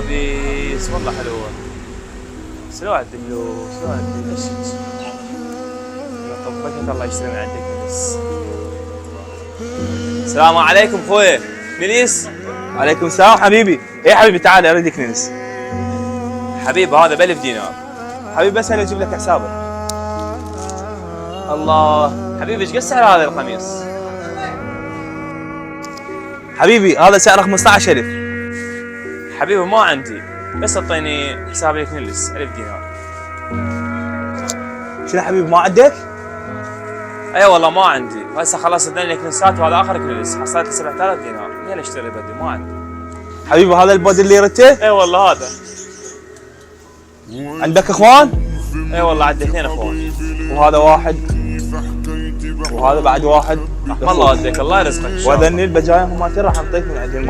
خبيث والله حلوه. شلون عدلو شلون عدلو ليش؟ طبقت الله يشتري من عندك نلس. السلام عليكم خويا نلس. عليكم السلام حبيبي. ايه حبيبي تعال اريدك ننس. حبيبي هذا ب1000 دينار. حبيبي بس انا اجيب لك حسابه. الله حبيبي ايش قد سعر هذا القميص؟ حبيبي هذا سعره 15000. حبيبي ما عندي بس اعطيني حسابي لك نلس 1000 دينار. شنو حبيبي ما عندك؟ اي والله ما عندي، هسه خلاص اداني كنسات وهذا اخر كنس، حصلت 7000 دينار، منين اشتري بدي ما عندي. حبيبي هذا البود اللي رته؟ اي والله هذا. عندك اخوان؟ اي والله عندي 2 اخوان. وهذا واحد وهذا بعد واحد. رحم الله والديك الله يرزقك. وهذني البجايه هم راح نعطيك من عندهم.